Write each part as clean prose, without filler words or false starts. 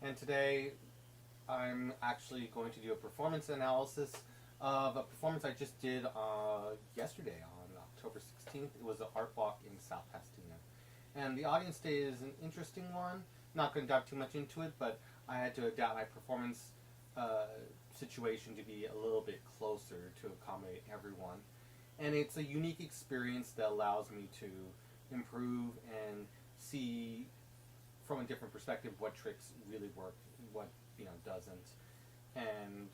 And today I'm actually going to do a performance analysis of a performance I just did yesterday on October 16th. It was an art walk in South Pasadena. And the audience day is an interesting one. Not going to dive too much into it, but I had to adapt my performance situation to be a little bit closer to accommodate everyone. And it's a unique experience that allows me to improve and see from a different perspective what tricks really work, what doesn't, and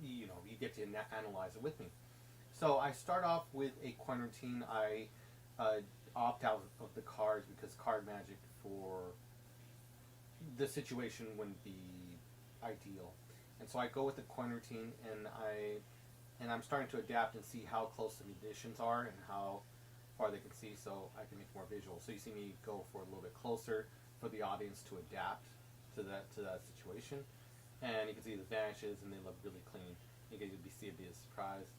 you get to analyze it with me. So I start off with a coin routine. I opt out of the cards because card magic for this situation wouldn't be ideal, and so I go with the coin routine, and I'm starting to adapt and see how close the musicians are and how far they can see, so I can make more visual. So you see me go for a little bit closer for the audience to adapt to that situation, and you can see the vanishes and they look really clean. You can see it be a surprise,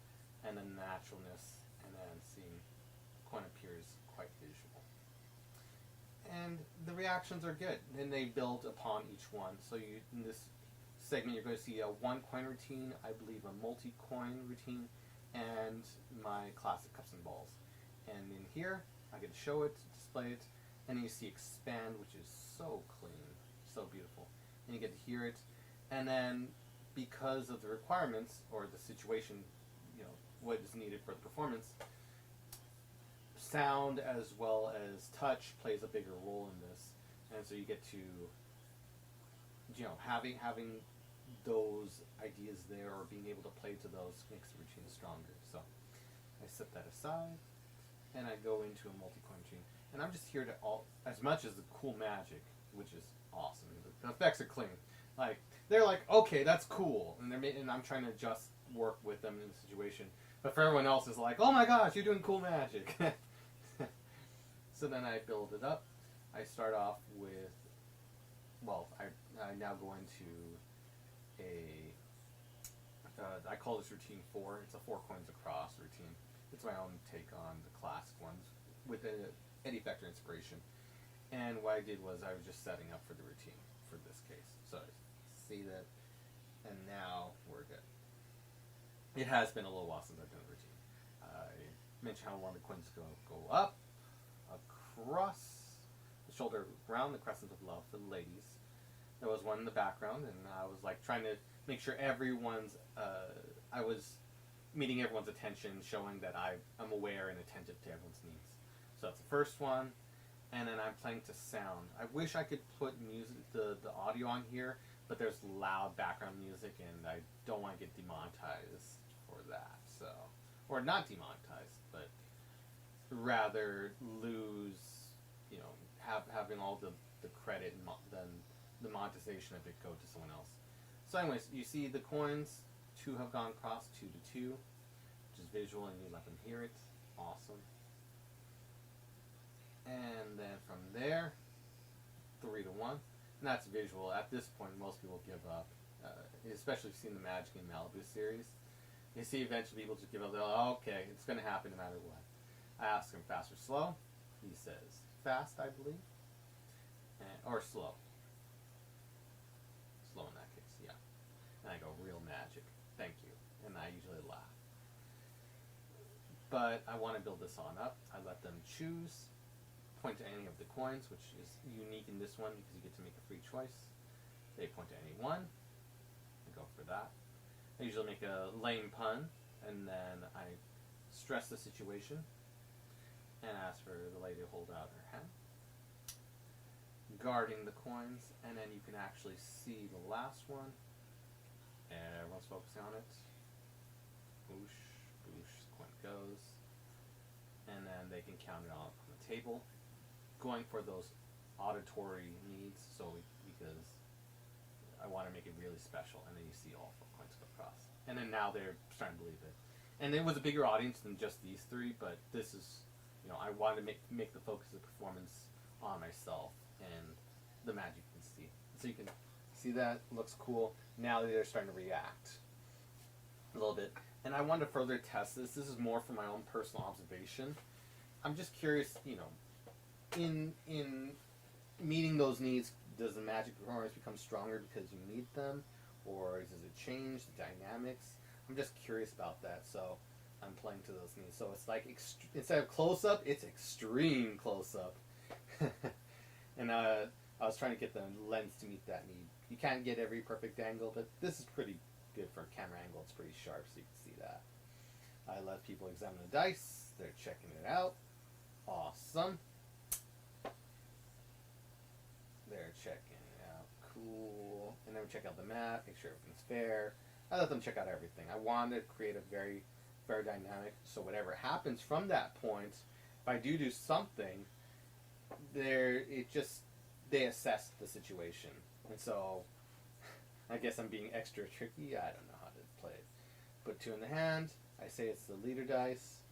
and then naturalness, and then seeing coin appears quite visual. And the reactions are good, and they build upon each one. So in this segment, you're going to see a one coin routine, I believe a multi-coin routine, and my classic cups and balls. And in here, I get to show it, display it, and then you see expand, which is so clean, so beautiful. And you get to hear it, and then because of the requirements or the situation, what is needed for the performance, sound as well as touch plays a bigger role in this, and so you get to, having those ideas there or being able to play to those makes the routine stronger. So I set that aside, and I go into a multi-coin routine, and I'm just here to as much as the cool magic, which is awesome. The effects are clean. Like they're like, okay, that's cool, and I'm trying to just work with them in the situation. But for everyone else, it's like, oh my gosh, you're doing cool magic. So then I build it up. I start off with, I now go into I call this routine 4. It's a 4 coins across routine. It's my own take on the classic ones with any factor inspiration. And what I did was I was just setting up for the routine for this case. So see that, and now we're good. It has been a little while since I've done the routine. I mentioned how I wanted the coins to go up, across the shoulder, around the crescent of love for the ladies. There was one in the background, and I was like trying to make sure I was meeting everyone's attention, showing that I'm aware and attentive to everyone's needs. So that's the first one, and then I'm playing to sound. I wish I could put music, the audio on here, but there's loud background music, and I don't want to get demonetized for that. So, or not demonetized, but rather lose, having all the credit and then the monetization of it go to someone else. So anyways, you see the coins, 2 have gone across, 2 to 2, which is visual, and you let them hear it. Awesome. And then from there, 3 to 1, and that's visual. At this point, most people give up, especially if you've seen the Magic in Malibu series. You see eventually people just give up. They're like, okay, it's going to happen no matter what. I ask him fast or slow. He says fast, I believe, or slow. Slow in that case, yeah. And I go, real magic, thank you. And I usually laugh. But I want to build this on up. I let them choose, point to any of the coins, which is unique in this one because you get to make a free choice. They point to any one. I go for that. I usually make a lame pun, and then I stress the situation and ask for the lady to hold out her hand, guarding the coins, and then you can actually see the last one. Everyone's focusing on it. Boosh, boosh, the coin goes, and then they can count it off on the table, going for those auditory needs. So because I want to make it really special, and then you see all 4 coins go across, and then now they're starting to believe it. And it was a bigger audience than just these 3, but this is, I wanted to make the focus of the performance on myself and the magic you can see. So you can see that looks cool. Now they're starting to react a little bit, and I wanted to further test this. This is more for my own personal observation. I'm just curious, in meeting those needs, does the magic performance become stronger because you meet them, or does it change the dynamics? I'm just curious about that, so I'm playing to those needs. So it's like instead of close up, it's extreme close up. And I was trying to get the lens to meet that need. You can't get every perfect angle, but this is pretty good for a camera angle. It's pretty sharp, so you can see that. I let people examine the dice. They're checking it out. Awesome. They're checking it out. Cool. And then we check out the map, make sure everything's fair. I let them check out everything. I wanted to create a very fair dynamic, so whatever happens from that point, if I do something, they assess the situation. And so I guess I'm being extra tricky. I don't know how to play it. Put 2 in the hand. I say it's the leader dice,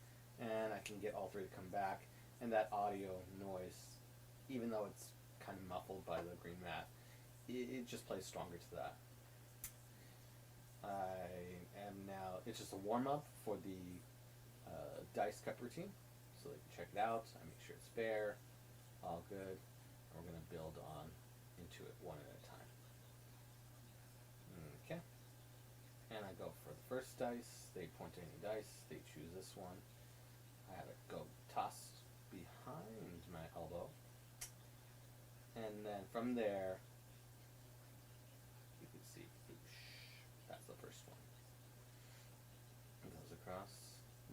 and I can get all 3 to come back. And that audio noise, even though it's kind of muffled by the green mat, it just plays stronger to that. I am now, it's just a warm-up for the dice cup routine, so they can check it out. I make sure it's fair, all good, and we're going to build on into it one at a time. Okay, and I go for the first dice. They point to any dice, they choose this one. I have it go toss behind my elbow, and then from there you can see, that's the first one. It goes across.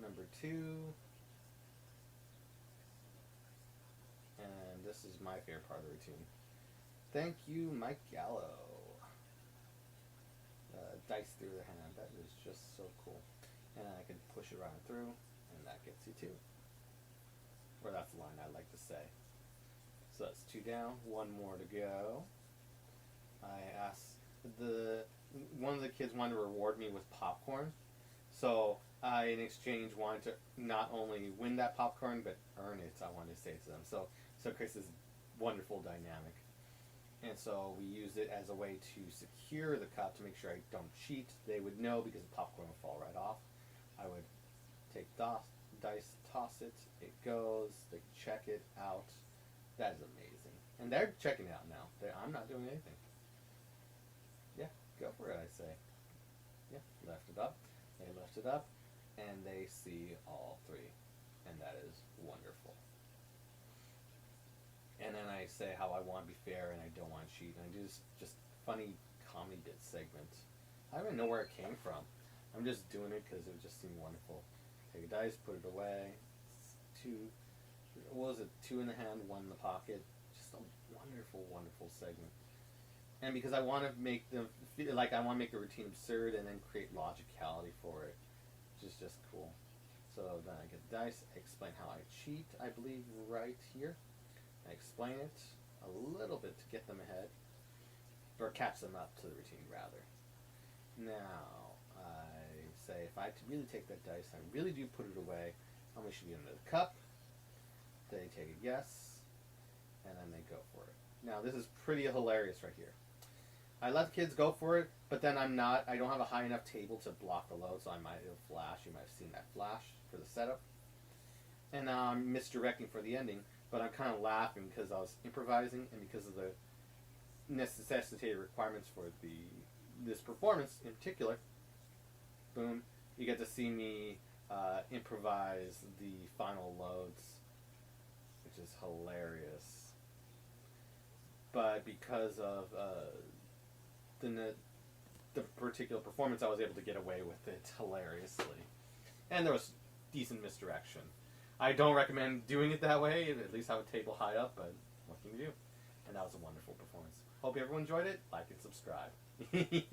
Number 2, and this is my favorite part of the routine. Thank you, Mike Gallo. Dice through the hand. That is just so cool. And I can push it right through, and that gets you 2. Or that's the line I like to say. So that's 2 down, 1 more to go. I asked one of the kids wanted to reward me with popcorn, so I, in exchange, wanted to not only win that popcorn, but earn it, I wanted to say to them. So it creates this wonderful dynamic. And so we use it as a way to secure the cup to make sure I don't cheat. They would know because the popcorn would fall right off. I would take dice, toss it, it goes, they check it out. That is amazing. And they're checking it out now. I'm not doing anything. Yeah, go for it, I say. Yeah, left it up. They left it up, and they see all 3. And that is wonderful. And then I say how I want to be fair and I don't want to cheat. And I do this just funny comedy bit segment. I don't even know where it came from. I'm just doing it because it just seemed wonderful. Take a dice, put it away. It's 2. What was it? 2 in the hand, 1 in the pocket. Just a wonderful, wonderful segment. And because I want to make them feel like I want to make the routine absurd and then create logicality for it, which is just cool. So then I get the dice. I explain how I cheat. I believe right here. I explain it a little bit to get them ahead, or catch them up to the routine rather. Now I say if I really take that dice, I really do put it away. How much should be in the cup? They take a guess, and then they go for it. Now this is pretty hilarious right here. I let the kids go for it, but then I don't have a high enough table to block the load, so it'll flash. You might have seen that flash for the setup. And now I'm misdirecting for the ending, but I'm kind of laughing because I was improvising and because of the necessitated requirements for this performance in particular. Boom, you get to see me improvise the final loads, which is hilarious. But because of the particular performance, I was able to get away with it hilariously. And there was decent misdirection. I don't recommend doing it that way, at least have a table high up, but what can you do? And that was a wonderful performance. Hope everyone enjoyed it. Like and subscribe.